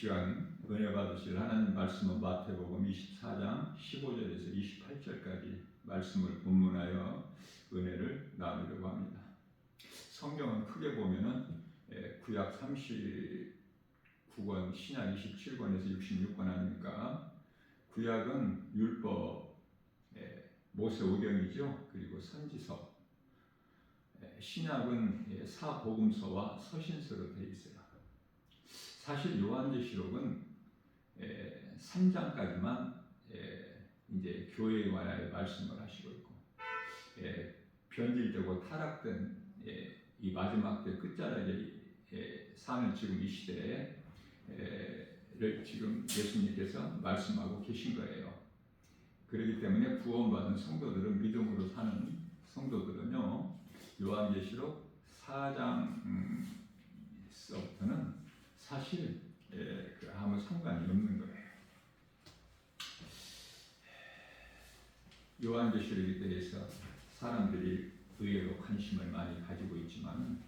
시간 은혜 받으실 하나님 말씀은 마태복음 24장 15절에서 28절까지 말씀을 본문하여 은혜를 나누려고 합니다. 성경은 크게 보면은 구약 39권, 신약 27권에서 66권 아닙니까? 구약은 율법, 모세오경이죠. 그리고 선지서. 신약은 사복음서와 서신서로 되어 있어요. 사실 요한계시록은 3장까지만 이제 교회에 관하여 말씀을 하시고 있고, 변질되고 타락된 이 마지막 때 끝자락에 사는 지금 이 시대를 지금 예수님께서 말씀하고 계신 거예요. 그렇기 때문에 구원받은 성도들은, 믿음으로 사는 성도들은요, 요한계시록 4장서부터는 사실 아무 상관이 없는 거예요. 요한계시록에 대해서 사람들이 의외로 관심을 많이 가지고 있지만,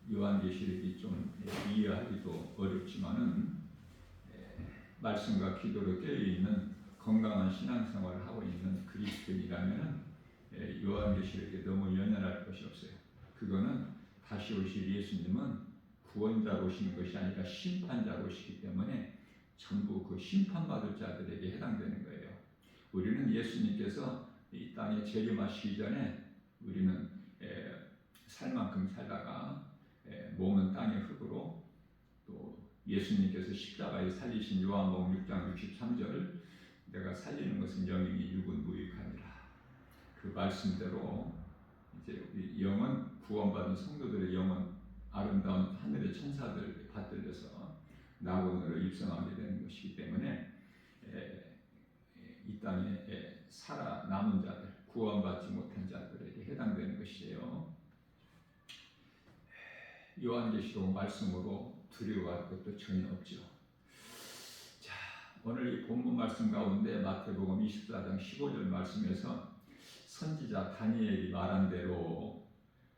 요한계시록이 좀 이해하기도 어렵지만은 말씀과 기도로 깨어있는 건강한 신앙생활을 하고 있는 그리스도인이라면 요한계시록에 너무 연연할 것이 없어요. 그거는 다시 오실 예수님은 구원자로 오시는 것이 아니라 심판자로 오시기 때문에 전부 그 심판받을 자들에게 해당되는 거예요. 우리는 예수님께서 이 땅에 재림하시기 전에 우리는 살 만큼 살다가 몸은 땅의 흙으로, 또 예수님께서 십자가에 살리신 요한복음 6장 63절 내가 살리는 것은 영이니 육은 무익하니라. 그 말씀대로 이제 우리 영은, 구원받은 성도들의 영은 아름다운 하늘의 천사들 받들려서 낙원으로 입성하게 되는 것이기 때문에 이 땅에 살아남은 자들, 구원받지 못한 자들에게 해당되는 것이에요. 요한계시록 말씀으로 두려워할 것도 전혀 없죠. 자, 오늘 이 본문 말씀 가운데 마태복음 24장 15절 말씀에서 선지자 다니엘이 말한 대로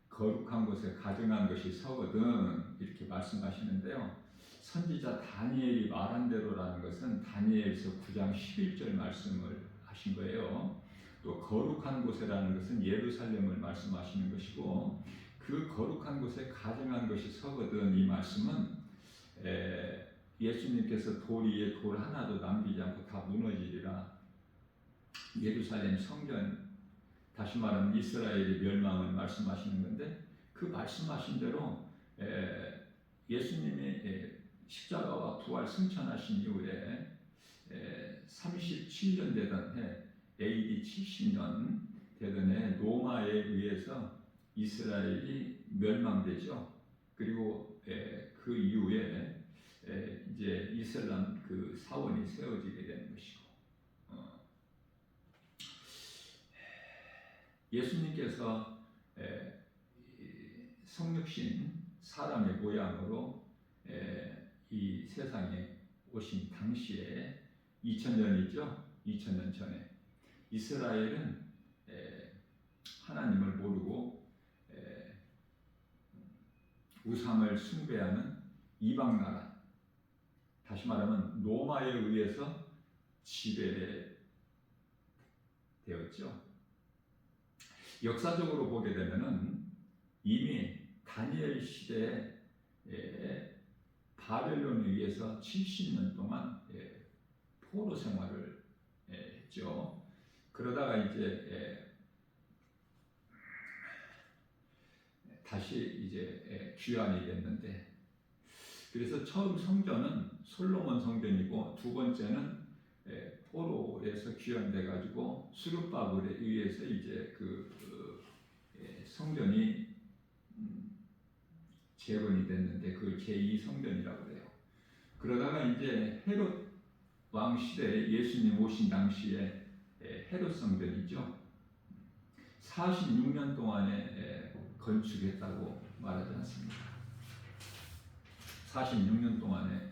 거룩한 곳에 가증한 것이 서거든, 이렇게 말씀하시는데요. 선지자 다니엘이 말한 대로라는 것은 다니엘서 9장 11절 말씀을 하신 거예요. 또 거룩한 곳이라는 것은 예루살렘을 말씀하시는 것이고, 그 거룩한 곳에 가증한 것이 서거든, 이 말씀은 예수님께서 돌 위에 돌 하나도 남기지 않고 다 무너지리라, 예루살렘 성전, 다시 말하면 이스라엘의 멸망을 말씀하시는 건데, 그 말씀하신 대로 예수님이 십자가와 부활 승천하신 이후에 37년 되던 해, AD 70년 되던 해 로마에 의해서 이스라엘이 멸망되죠. 그리고 그 이후에 이제 이슬람 그 사원이 세워지게 되는 것이고, 예수님께서 성육신 사람의 모양으로 이 세상에 오신 당시에 2000년이죠. 2000년 전에 이스라엘은 하나님을 모르고 우상을 숭배하는 이방 나라, 다시 말하면 로마에 의해서 지배되었죠. 역사적으로 보게 되면은 이미 다니엘 시대에 바벨론에 의해서 70년 동안 포로 생활을 했죠. 그러다가 이제 다시 이제 귀환이 됐는데, 그래서 처음 성전은 솔로몬 성전이고, 두 번째는 포로에서 귀환돼 가지고 수르바벨에 의해서 이제 성전이 재건이 됐는데, 그 제2성전이라고 그래요. 그러다가 이제 헤롯 왕 시대에 예수님 오신 당시에 헤롯 성전이죠. 46년 동안에 건축했다고 말하지 않습니다. 46년 동안에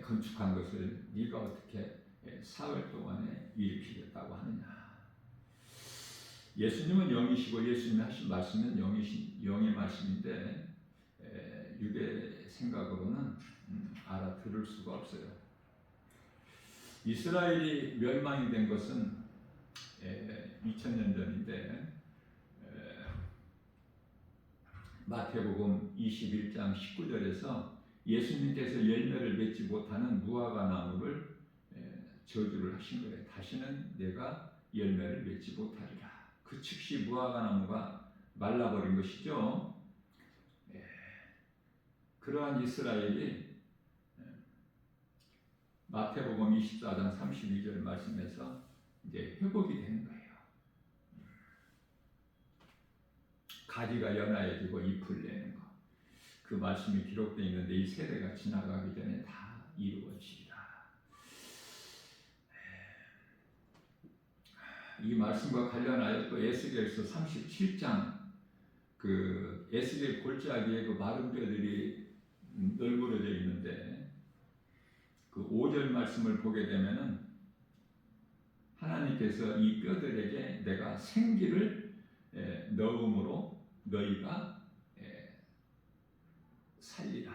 건축한 것을 네가 어떻게 사흘 동안에 일으키겠다고 하느냐. 예수님은 영이시고 예수님이 하신 말씀은 영의 말씀인데, 육의 생각으로는 알아들을 수가 없어요. 이스라엘이 멸망이 된 것은 2000년 전인데 마태복음 21장 19절에서 예수님께서 열매를 맺지 못하는 무화과 나무를 저주를 하신 거예요. 다시는 내가 열매를 맺지 못하리라. 그 즉시 무화과 나무가 말라버린 것이죠. 그러한 이스라엘이 마태복음 24장 32절 말씀에서 이제 회복이 되는 거예요. 가지가 연하여지고 잎을 내는 것. 그 말씀이 기록되어 있는데 이 세대가 지나가기 전에 다 이루어지리라. 이 말씀과 관련하여 또 에스겔서 37장 그 에스겔 골짜기에 그 마른 뼈들이 널브러져 있는데 그 5절 말씀을 보게 되면은 하나님께서 이 뼈들에게 내가 생기를 넣음으로 너희가 살리라,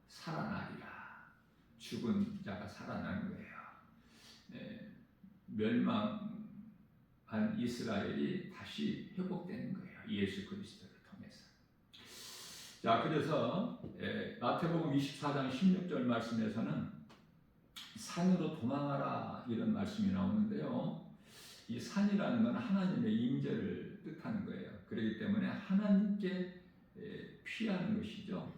살아나리라. 죽은 자가 살아나는 거예요. 멸망한 이스라엘이 다시 회복되는 거예요. 예수 그리스도를 통해서. 자, 그래서 마태복음 24장 16절 말씀에서는 산으로 도망하라 이런 말씀이 나오는데요. 이 산이라는 건 하나님의 임재를 뜻하는 거예요. 그렇기 때문에 하나님께 피하는 것이죠.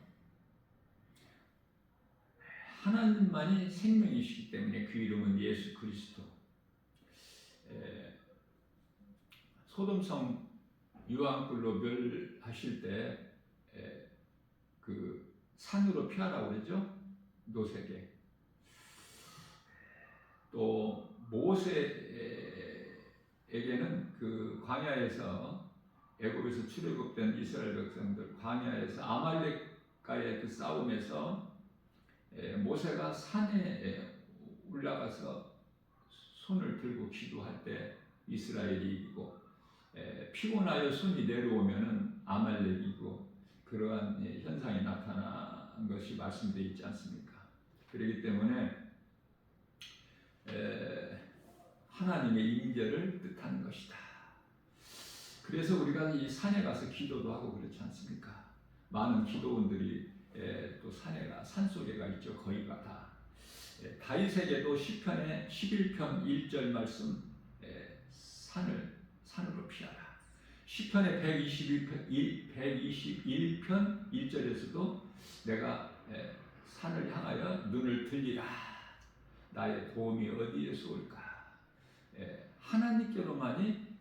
하나님만이 생명이시기 때문에 그 이름은 예수 그리스도. 소돔성 유황불로 멸하실 때 그 산으로 피하라고 그랬죠. 노색에. 또 모세에게는 그 광야에서 애굽에서 출애굽된 이스라엘 백성들 광야에서 아말렉과의 그 싸움에서 모세가 산에 올라가서 손을 들고 기도할 때 이스라엘이 이기고 피곤하여 손이 내려오면은 아말렉이고 그러한 현상이 나타난 것이 말씀되어 있지 않습니까? 그렇기 때문에 하나님의 임재를 뜻하는 것이다. 그래서 우리가 이 산에 가서 기도도 하고 그렇지 않습니까? 많은 기도원들이 또 산속에가 있죠. 거기가 다. 다윗에게도 시편의 11편 1절 말씀 산으로 피하라. 시편의 121편 1절에서도 내가 산을 향하여 눈을 들리라. 나의 도움이 어디에서 올까? 하나님께로만이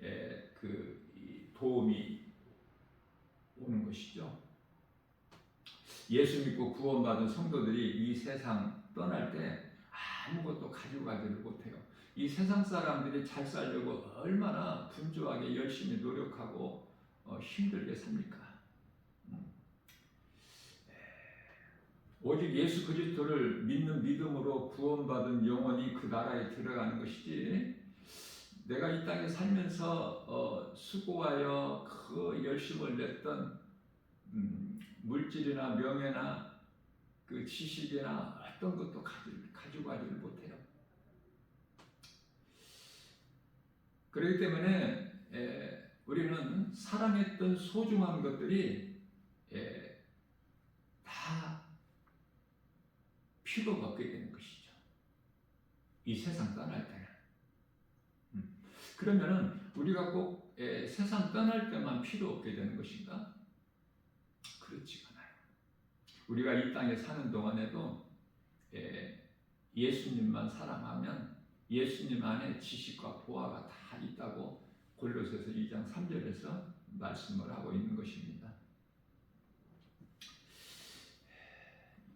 그 도움이 오는 것이죠. 예수 믿고 구원받은 성도들이 이 세상 떠날 때 아무것도 가지고 가지를 못해요. 이 세상 사람들이 잘 살려고 얼마나 분주하게 열심히 노력하고 힘들게 삽니까? 오직 예수 그리스도를 믿는 믿음으로 구원받은 영혼이 그 나라에 들어가는 것이지 내가 이 땅에 살면서 수고하여 그 열심을 냈던 물질이나 명예나 그 지식이나 어떤 것도 가지고 가지를 못해요. 그렇기 때문에 우리는 사랑했던 소중한 것들이 다 필요가 없게 되는 것이죠. 이 세상 떠날 때는. 그러면은 우리가 꼭 세상 떠날 때만 필요 없게 되는 것인가? 그렇지가 않아요. 우리가 이 땅에 사는 동안에도 예수님만 사랑하면 예수님 안에 지식과 보화가 다 있다고 골로새서 2장 3절에서 말씀을 하고 있는 것입니다.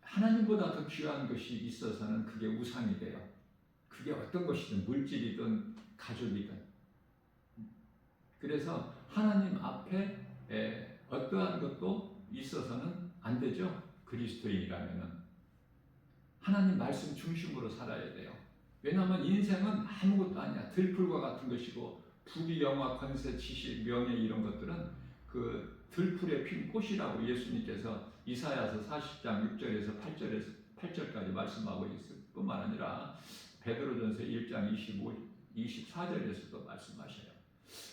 하나님보다 더 귀한 것이 있어서는 그게 우상이 돼요. 그게 어떤 것이든 물질이든 가족이든. 그래서 하나님 앞에 어떠한 것도 있어서는 안 되죠. 그리스도인이라면은 하나님 말씀 중심으로 살아야 돼요. 왜냐하면 인생은 아무것도 아니야. 들풀과 같은 것이고 부귀 영화 권세 지식 명예 이런 것들은 그 들풀에 핀 꽃이라고 예수님께서 이사야서 40장 6절에서 8절까지 말씀하고 있을 뿐만 아니라 베드로전서 1장 24절에서도 말씀하셔요.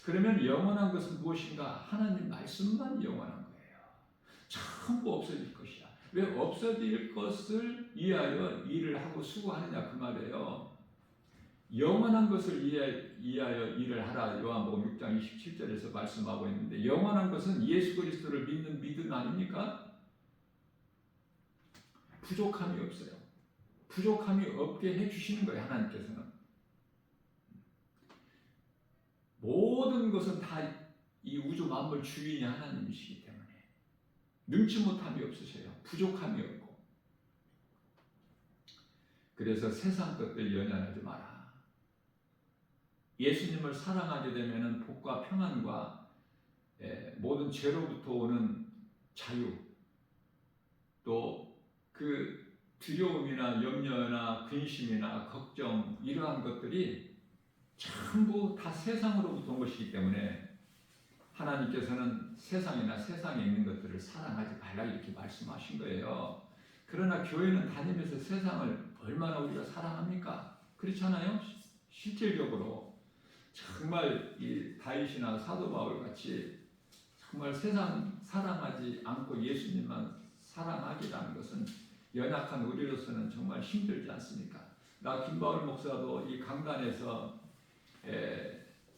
그러면 영원한 것은 무엇인가? 하나님 말씀만 영원한 거예요. 전부 없어질 것이야. 왜 없어질 것을 위하여 일을 하고 수고하느냐 그 말이에요. 영원한 것을 위하여 일을 하라. 요한복음 6장 27절에서 말씀하고 있는데 영원한 것은 예수 그리스도를 믿는 믿음 아닙니까? 부족함이 없어요. 부족함이 없게 해주시는 거예요. 하나님께서는. 모든 것은 다 이 우주 만물 주인이 하나님이시기 때문에 능치 못함이 없으셔요. 부족함이 없고. 그래서 세상 것들 연연하지 마라. 예수님을 사랑하게 되면 복과 평안과 모든 죄로부터 오는 자유, 또 그 두려움이나 염려나 근심이나 걱정 이러한 것들이 전부 다 세상으로부터 온 것이기 때문에 하나님께서는 세상이나 세상에 있는 것들을 사랑하지 말라 이렇게 말씀하신 거예요. 그러나 교회는 다니면서 세상을 얼마나 우리가 사랑합니까? 그렇잖아요. 실질적으로 정말 이 다윗이나 사도 바울 같이 정말 세상 사랑하지 않고 예수님만 사랑하기라는 것은 연약한 우리로서는 정말 힘들지 않습니까? 나 김바울 목사도 이 강단에서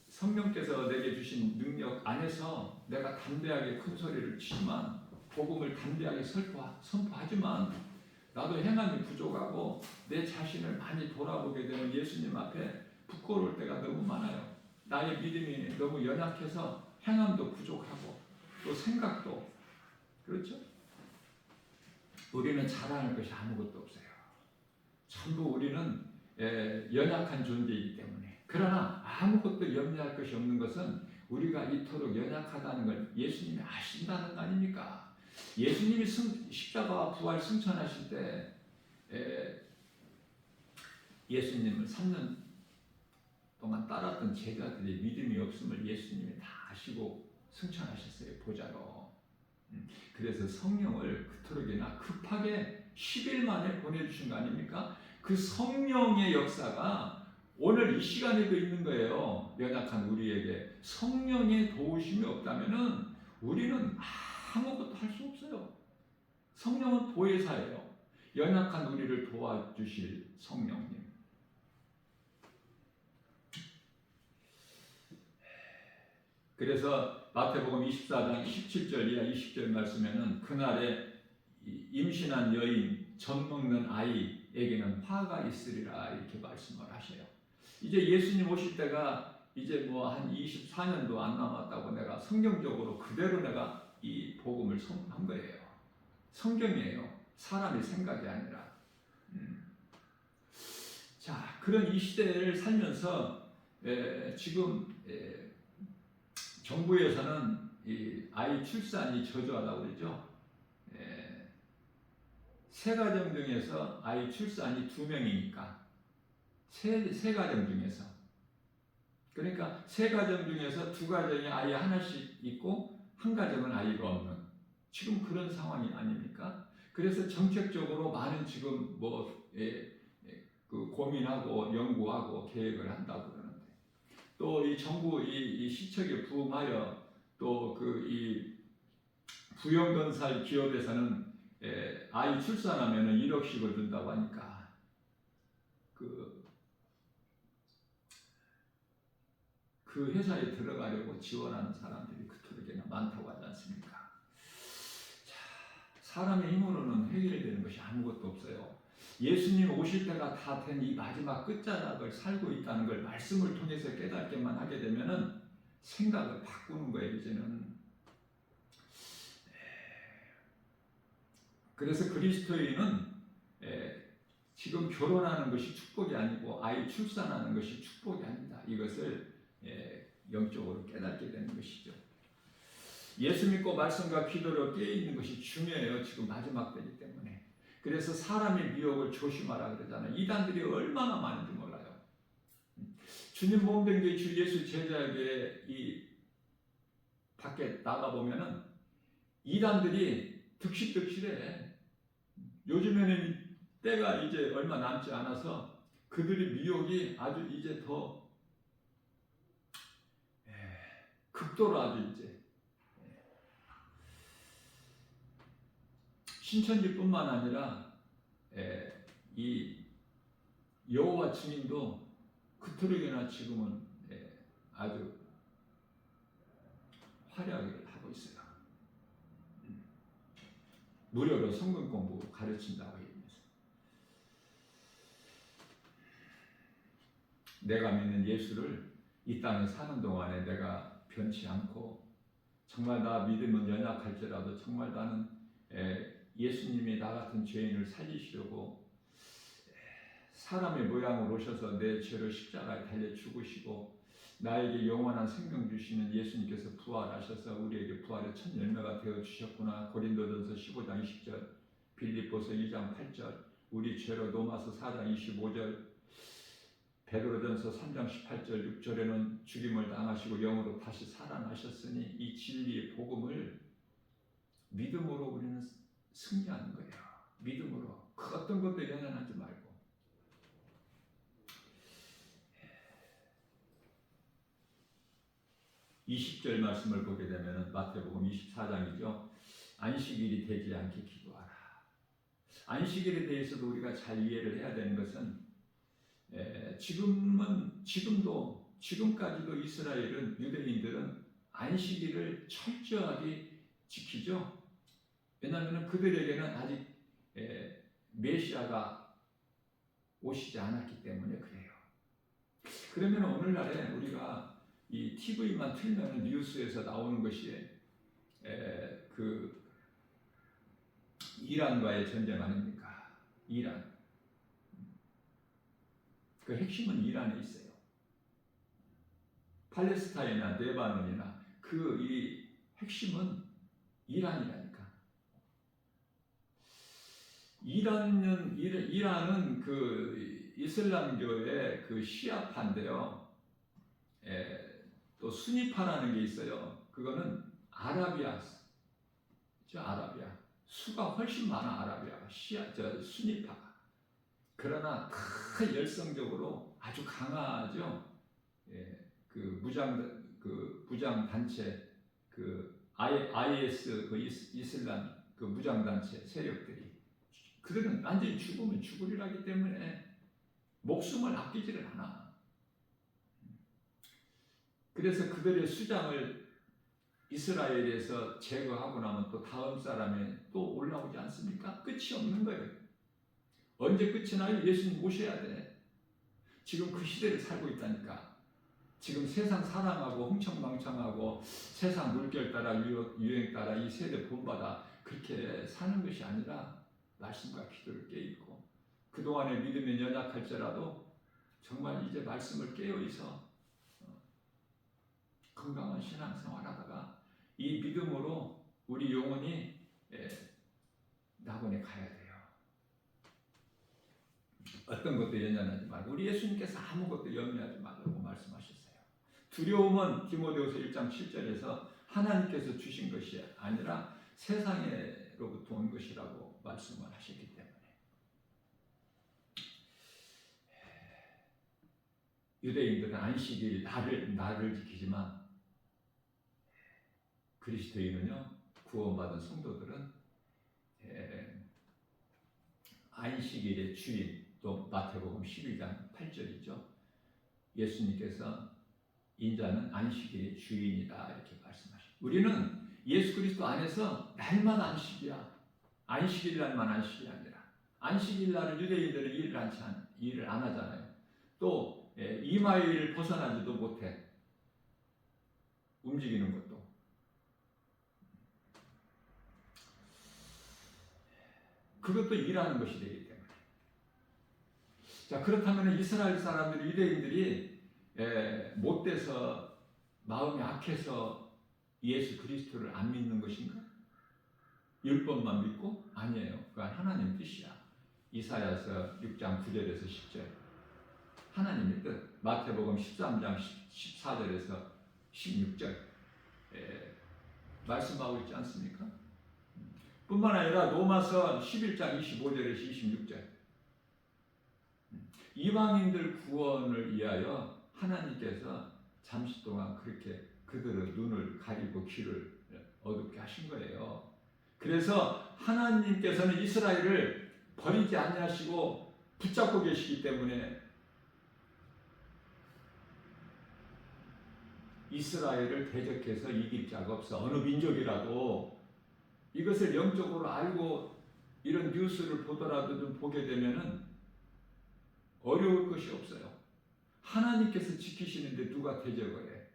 성령께서 내게 주신 능력 안에서 내가 담대하게 큰 소리를 치지만 복음을 담대하게 선포하지만 나도 행함이 부족하고 내 자신을 많이 돌아보게 되면 예수님 앞에 부끄러울 때가 너무 많아요. 나의 믿음이 너무 연약해서 행함도 부족하고 또 생각도 그렇죠? 우리는 자랑할 것이 아무것도 없어요. 전부 우리는 연약한 존재이기 때문에. 그러나 아무것도 염려할 것이 없는 것은 우리가 이토록 연약하다는 걸 예수님이 아신다는 거 아닙니까? 예수님이 십자가와 부활 승천하실 때 예수님을 3년 동안 따랐던 제자들이 믿음이 없음을 예수님이 다 아시고 승천하셨어요. 보좌로. 그래서 성령을 그토록이나 급하게 10일 만에 보내주신 거 아닙니까? 그 성령의 역사가 오늘 이 시간에도 있는 거예요. 연약한 우리에게 성령의 도우심이 없다면은 우리는 아무것도 할 수 없어요. 성령은 보혜사예요. 연약한 우리를 도와주실 성령님. 그래서 마태복음 24장 17절 이하 20절 말씀에는 그날에 임신한 여인, 젖 먹는 아이에게는 화가 있으리라 이렇게 말씀을 하셔요. 이제 예수님 오실 때가 이제 뭐 한 24년도 안 남았다고 내가 성경적으로 그대로 내가 이 복음을 선포한 거예요. 성경이에요. 사람의 생각이 아니라. 자, 그런 이 시대를 살면서 지금 정부에서는 이 아이 출산이 저조하다고 그러죠. 세 가정 중에서 아이 출산이 2명이니까 세 가정 중에서 그러니까 세 가정 중에서 2가정에 아이 하나씩 있고 한 가정은 아이가 없는 지금 그런 상황이 아닙니까? 그래서 정책적으로 많은 지금 그 고민하고 연구하고 계획을 한다고 그러는데 또 이 정부 이 시책에 부응하여 또 그 이 부영건설 기업에서는 아이 출산하면은 1억씩을 준다고 하니까 그 회사에 들어가려고 지원하는 사람들이 그토록이나 많다고 하지 않습니까? 자, 사람의 힘으로는 해결되는 것이 아무것도 없어요. 예수님 오실 때가 다 된 이 마지막 끝자락을 살고 있다는 걸 말씀을 통해서 깨닫게만 하게 되면은 생각을 바꾸는 거예요, 이제는. 그래서 그리스도인은 지금 결혼하는 것이 축복이 아니고 아이 출산하는 것이 축복이 아니다. 이것을 영적으로 깨닫게 되는 것이죠. 예수 믿고 말씀과 기도로 깨어있는 것이 중요해요. 지금 마지막 때이기 때문에. 그래서 사람의 미혹을 조심하라 그러잖아요. 이단들이 얼마나 많은지 몰라요. 주님 몸된 게 주 예수 제자에게 이 밖에 나가보면은 이단들이 득실득실해. 요즘에는 때가 이제 얼마 남지 않아서 그들의 미혹이 아주 이제 더 극도로 아주 이제 신천지뿐만 아니라 이 여호와 증인도 그토록이나 지금은 아주 활약을 하고 있어요. 무료로 성경 공부 가르친다고 하면서 내가 믿는 예수를 이 땅에 사는 동안에 내가 변치 않고 정말 나 믿으면 연약할지라도 정말 나는 예수님이 나 같은 죄인을 살리시려고 사람의 모양으로 오셔서 내 죄를 십자가에 달려 죽으시고 나에게 영원한 생명 주시는 예수님께서 부활하셔서 우리에게 부활의 첫 열매가 되어 주셨구나. 고린도전서 15장 20절, 빌립보서 2장 8절, 우리 죄로 로마서 4장 25절, 베드로전서 3장 18절 6절에는 죽임을 당하시고 영으로 다시 살아나셨으니 이 진리의 복음을 믿음으로 우리는 승리하는 거예요. 믿음으로. 그 어떤 것도 연연하지 말고. 20절 말씀을 보게 되면 마태복음 24장이죠. 안식일이 되지 않게 기도하라. 안식일에 대해서도 우리가 잘 이해를 해야 되는 것은 지금까지도 이스라엘은 유대인들은 안식일을 철저하게 지키죠. 왜냐하면 그들에게는 아직 메시아가 오시지 않았기 때문에 그래요. 그러면 오늘날에 우리가 이 TV만 틀면 뉴스에서 나오는 것이 그 이란과의 전쟁 아닙니까? 이란. 그 핵심은 이란에 있어요. 팔레스타인이나 레바논이나 그 이 핵심은 이란이라니까. 이란은 그 이슬람교의 그 시아파인데요. 또 수니파라는 게 있어요. 그거는 아라비아, 수가 훨씬 많아. 아라비아, 수니파. 그러나 다 열성적으로 아주 강하죠. 그 무장 단체, 그 IS 그 이슬람 그 무장 단체 세력들이 그들은 완전히 죽으면 죽으리라기 때문에 목숨을 아끼지를 않아. 그래서 그들의 수장을 이스라엘에서 제거하고 나면 또 다음 사람이 또 올라오지 않습니까? 끝이 없는 거예요. 언제 끝이 나요? 예수님 오셔야 돼. 지금 그 시대를 살고 있다니까. 지금 세상 사랑하고 흥청망청하고 세상 물결 따라 유행 따라 이 세대 본받아 그렇게 사는 것이 아니라 말씀과 기도를 깨있고 그동안에 믿음에 연약할지라도 정말 이제 말씀을 깨어있어 건강한 신앙생활하다가 이 믿음으로 우리 영혼이 낙원에 가야 돼요. 어떤 것도 연연하지 말고 우리 예수님께서 아무것도 염려하지 말라고 말씀하셨어요. 두려움은 디모데후서 1장 7절에서 하나님께서 주신 것이 아니라 세상으로부터 온 것이라고 말씀을 하셨기 때문에 유대인들은 안식일 날을 지키지만 그리스도인은요 구원받은 성도들은 안식일의 주인 또 마태복음 12장 8절이죠. 예수님께서 인자는 안식일의 주인이다 이렇게 말씀하십니다. 우리는 예수 그리스도 안에서 날만 안식이야. 안식일 날만 안식이 아니라 안식일 날은 유대인들은 일을 안 하잖아요. 또 이마일을 벗어나지도 못해. 움직이는 것도. 그것도 일하는 것이 되기 때문에. 자, 그렇다면 이스라엘 사람들, 유대인들이 못돼서 마음이 악해서 예수 그리스도를 안 믿는 것인가? 율법만 믿고? 아니에요. 그건 하나님 뜻이야. 이사야서 6장 9절에서 10절. 하나님의 뜻. 마태복음 13장 14절에서 16절. 말씀하고 있지 않습니까? 뿐만 아니라 로마서 11장 25절에서 26절 이방인들 구원을 위하여 하나님께서 잠시 동안 그렇게 그들의 눈을 가리고 귀를 어둡게 하신 거예요. 그래서 하나님께서는 이스라엘을 버리지 아니하시고 붙잡고 계시기 때문에 이스라엘을 대적해서 이길 자가 없어. 어느 민족이라도 이것을 영적으로 알고 이런 뉴스를 보더라도 좀 보게 되면은 어려울 것이 없어요. 하나님께서 지키시는데 누가 대적을 해?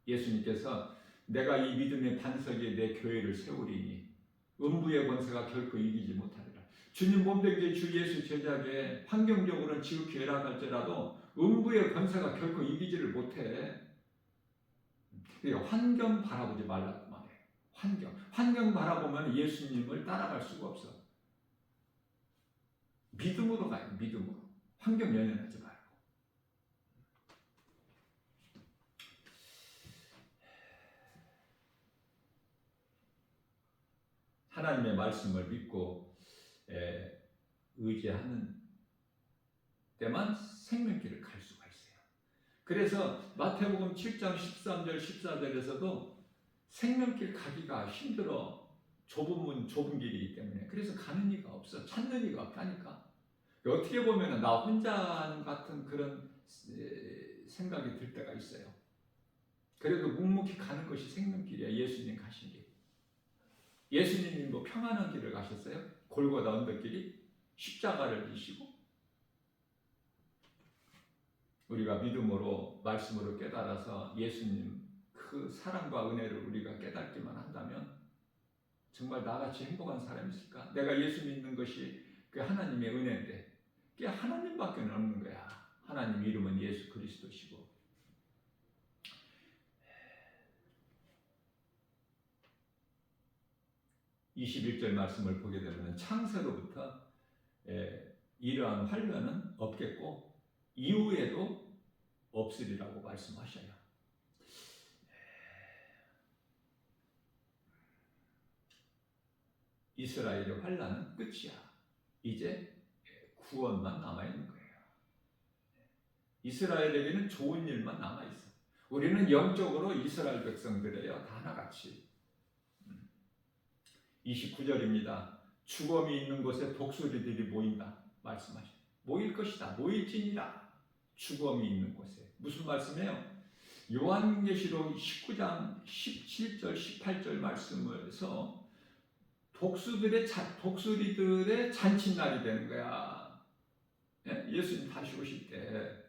예수님께서 내가 이 믿음의 반석에 내 교회를 세우리니 음부의 권세가 결코 이기지 못하리라. 주님 몸된 주 예수 제자에게 환경적으로는 지극히 열악할지라도 음부의 권세가 결코 이기지를 못해. 환경 바라보지 말라고 말해요. 환경 바라보면 예수님을 따라갈 수가 없어. 믿음으로 가요. 믿음으로. 환경 연연하지 말고. 하나님의 말씀을 믿고 의지하는 때만 생명길을 갈 수가 있어요. 그래서 마태복음 7장 13절 14절에서도 생명길 가기가 힘들어. 좁은 문 좁은 길이기 때문에. 그래서 가는 이가 없어. 찾는 이가 없다니까. 어떻게 보면 나 혼자 같은 그런 생각이 들 때가 있어요. 그래도 묵묵히 가는 것이 생명길이야. 예수님 가신 길. 예수님이 뭐 평안한 길을 가셨어요? 골고다 언덕길이? 십자가를 지시고? 우리가 믿음으로 말씀으로 깨달아서 예수님 그 사랑과 은혜를 우리가 깨닫기만 한다면 정말 나같이 행복한 사람이 있을까? 내가 예수 믿는 것이 그 하나님의 은혜인데 그게 하나님밖에 없는 거야. 하나님 이름은 예수 그리스도시고. 21절 말씀을 보게 되면 창세로부터 이러한 환란은 없겠고 이후에도 없으리라고 말씀하셔요. 이스라엘의 환란은 끝이야. 이제 구원만 남아있는 거예요. 이스라엘에게는 좋은 일만 남아있어. 우리는 영적으로 이스라엘 백성들이에요. 다 하나같이. 29절입니다. 죽음이 있는 곳에 독수리들이 모인다. 말씀하시죠. 모일 것이다. 모일지니라. 죽음이 있는 곳에. 무슨 말씀이에요? 요한계시록 19장 17절 18절 말씀에서 독수리들의 잔칫날이 되는 거야. 예수님 다시 오실 때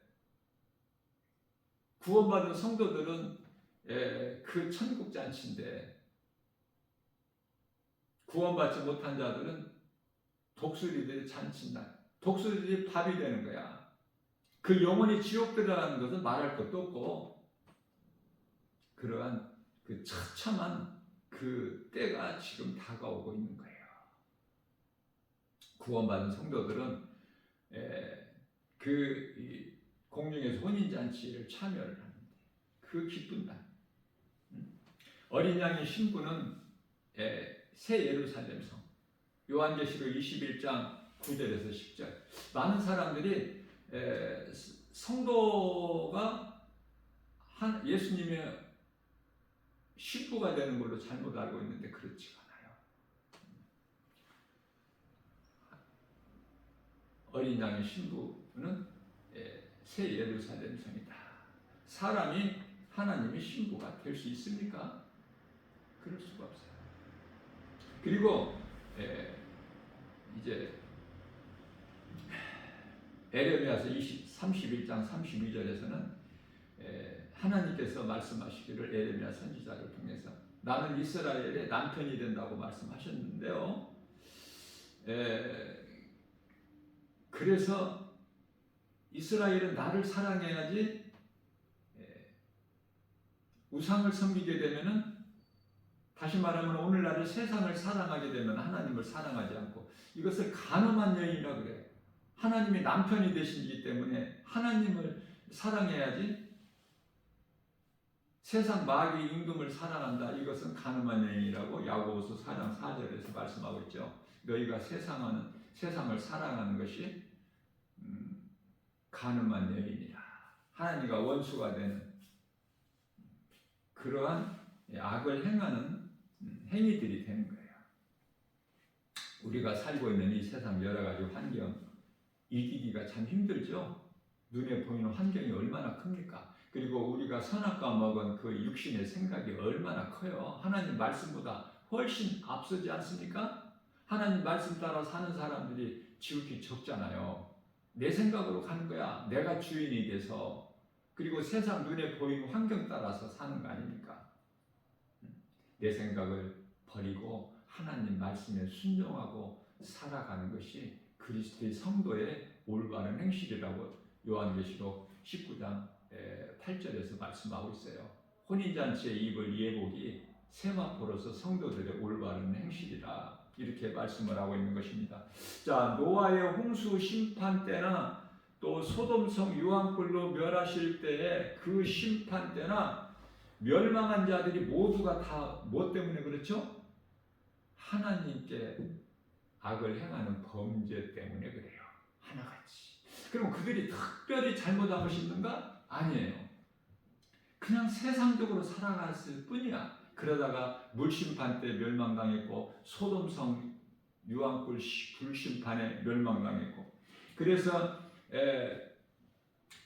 구원받은 성도들은 그 천국 잔치인데 구원받지 못한 자들은 독수리들의 잔칫날, 독수리들이 밥이 되는 거야. 그 영혼이 지옥 들어가는 것은 말할 것도 없고 그러한 그 처참한 그 때가 지금 다가오고 있는 거예요. 구원받은 성도들은 그 공중에서 혼인잔치를 참여를 하는데 그 기쁜 날. 어린 양의 신부는 새 예루살렘 성. 요한계시록 21장 9절에서 10절. 많은 사람들이 성도가 예수님의 신부가 되는 걸로 잘못 알고 있는데 그렇지가 않아요. 어린 양의 신부는 새 예루살렘 성이다. 사람이 하나님의 신부가 될 수 있습니까? 그럴 수가 없어요. 그리고 이제 에레미야서 31장 32절에서는 하나님께서 말씀하시기를 에레미야 선지자를 통해서 나는 이스라엘의 남편이 된다고 말씀하셨는데요. 그래서 이스라엘은 나를 사랑해야지 우상을 섬기게 되면은 다시 말하면 오늘날의 세상을 사랑하게 되면 하나님을 사랑하지 않고 이것을 간음한 여인이라고 그래요. 하나님이 남편이 되시기 때문에 하나님을 사랑해야지 세상 마귀 임금을 사랑한다. 이것은 간음한 여인이라고 야고보서 4장 4절에서 말씀하고 있죠. 너희가 세상을 사랑하는 것이 간음한 여인이라. 하나님과 원수가 되는 그러한 악을 행하는 행위들이 되는 거예요. 우리가 살고 있는 이 세상 여러 가지 환경 이기기가 참 힘들죠. 눈에 보이는 환경이 얼마나 큽니까? 그리고 우리가 선악과 먹은 그 육신의 생각이 얼마나 커요. 하나님 말씀보다 훨씬 앞서지 않습니까? 하나님 말씀 따라 사는 사람들이 지극히 적잖아요. 내 생각으로 가는 거야. 내가 주인이 돼서. 그리고 세상 눈에 보이는 환경 따라서 사는 거 아닙니까? 내 생각을 버리고 하나님 말씀에 순종하고 살아가는 것이 그리스도의 성도의 올바른 행실이라고 요한계시록 19장 8절에서 말씀하고 있어요. 혼인잔치에 입을 예복이 세마포로서 성도들의 올바른 행실이라 이렇게 말씀을 하고 있는 것입니다. 자, 노아의 홍수 심판 때나 또 소돔성 유황불로 멸하실 때의 그 심판 때나 멸망한 자들이 모두가 다 뭐 때문에 그렇죠? 하나님께 악을 행하는 범죄 때문에 그래요. 하나같이. 그럼 그들이 특별히 잘못한 것이 있는가? 아니에요. 그냥 세상적으로 살아갔을 뿐이야. 그러다가 물심판 때 멸망당했고 소돔성 유황불 불심판에 멸망당했고. 그래서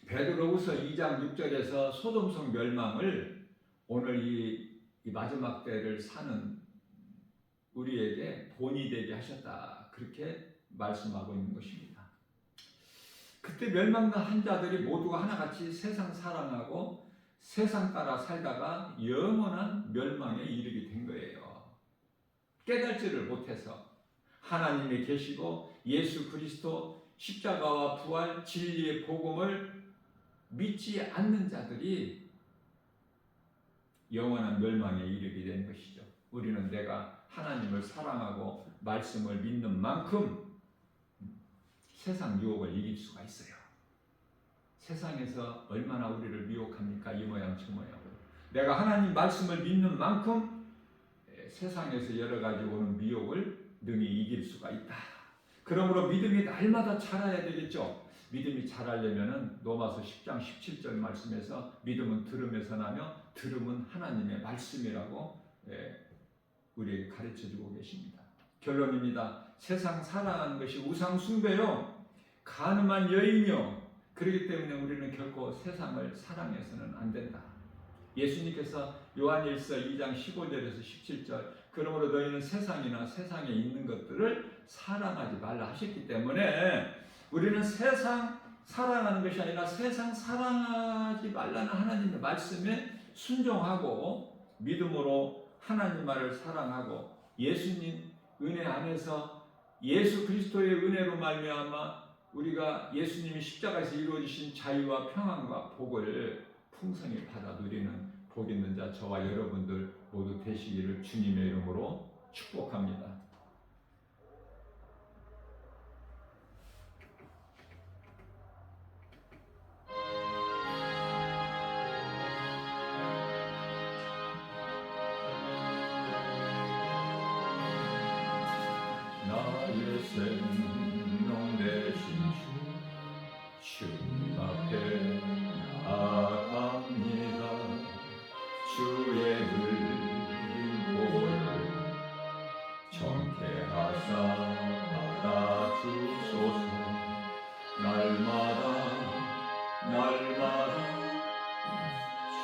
베드로후서 2장 6절에서 소돔성 멸망을 오늘 이 마지막 때를 사는 우리에게 본이 되게 하셨다. 그렇게 말씀하고 있는 것입니다. 그때 멸망한 자들이 모두가 하나같이 세상 사랑하고 세상 따라 살다가 영원한 멸망에 이르게 된 거예요. 깨달지를 못해서 하나님이 계시고 예수 그리스도 십자가와 부활 진리의 복음을 믿지 않는 자들이 영원한 멸망에 이르게 된 것이죠. 우리는 내가 하나님을 사랑하고 말씀을 믿는 만큼 세상 유혹을 이길 수가 있어요. 세상에서 얼마나 우리를 미혹합니까? 이 모양 저 모양. 내가 하나님 말씀을 믿는 만큼 세상에서 여러 가지 오는 미혹을 능히 이길 수가 있다. 그러므로 믿음이 날마다 자라야 되겠죠. 믿음이 자라려면 로마서 10장 17절 말씀에서 믿음은 들음에서 나며 들음은 하나님의 말씀이라고 우리에게 가르쳐주고 계십니다. 결론입니다. 세상 사랑하는 것이 우상 숭배요 간음한 여인이요. 그렇기 때문에 우리는 결코 세상을 사랑해서는 안 된다. 예수님께서 요한일서 2장 15절에서 17절 그러므로 너희는 세상이나 세상에 있는 것들을 사랑하지 말라 하셨기 때문에 우리는 세상 사랑하는 것이 아니라 세상 사랑하지 말라는 하나님의 말씀에 순종하고 믿음으로 하나님 말을 사랑하고 예수님 은혜 안에서 예수 그리스도의 은혜로 말미암아 우리가 예수님이 십자가에서 이루어주신 자유와 평안과 복을 풍성히 받아 누리는 복 있는 자 저와 여러분들 모두 되시기를 주님의 이름으로 축복합니다. 나의 생명 되신 주 앞에 나아갑니다. 주의 흘린 보혈 정케하사 받아주소서. 날마다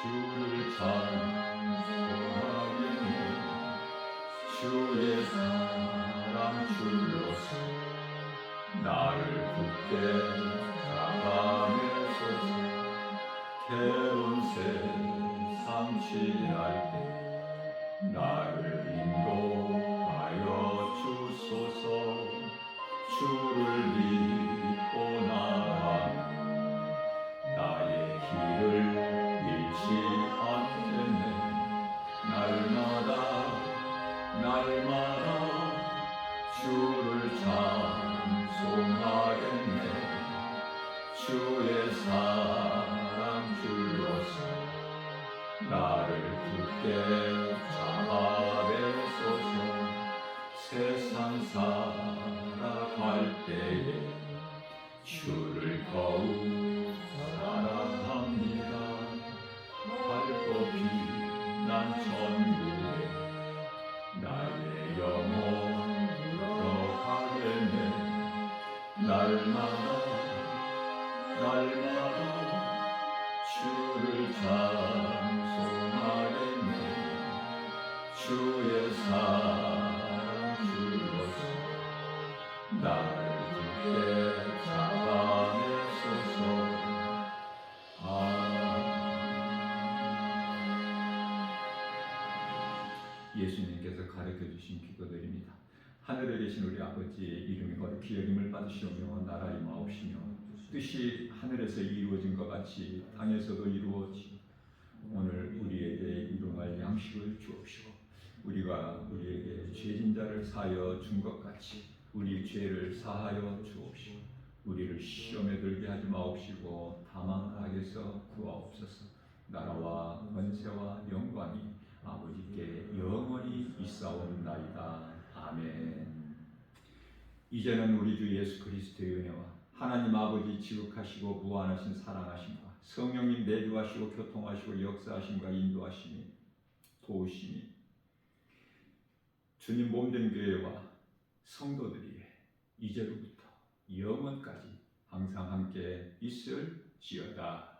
주를 찬송하겠네. 주의 사랑 줄로서 나를 굳게 잡아내소서. 괴로운 세상 지날 때 나를 인도하여 주소서. 주를 믿고 나아가면 나의 길을 잃지 않겠네. 날마다 주를 찬송하겠네. 주의 사랑 줄로서 나를 살아갈 때에 주를 더욱 사랑합니다. 밝고 빛난 천국에 나의 영혼 들어가겠네. 날마다 주를 찬송하겠네. 주의 사랑 주로서 나를 굳게 잡아내소서. 예수님께서 가르쳐 주신 기도들입니다. 하늘에 계신 우리 아버지의 이름이 거룩히 여김을 받으시오며 나라 임하옵시며 뜻이 하늘에서 이루어진 것 같이 땅에서도 이루어지고 오늘 우리에게 일용할 양식을 주옵시고 우리가 우리에게 죄진 자를 사하여 준 것 같이 우리 죄를 사하여 주옵시고 우리를 시험에 들게 하지 마옵시고 다만 악에서 구하옵소서. 나라와 권세와 영광이 아버지께 영원히 있사옵나이다. 아멘. 이제는 우리 주 예수 그리스도의 은혜와 하나님 아버지 지극하시고 무한하신 사랑하심과 성령님 내주하시고 교통하시고 역사하심과 인도하심이 도우심이 주님 몸된 교회와 성도들이 이제로부터 영원까지 항상 함께 있을지어다.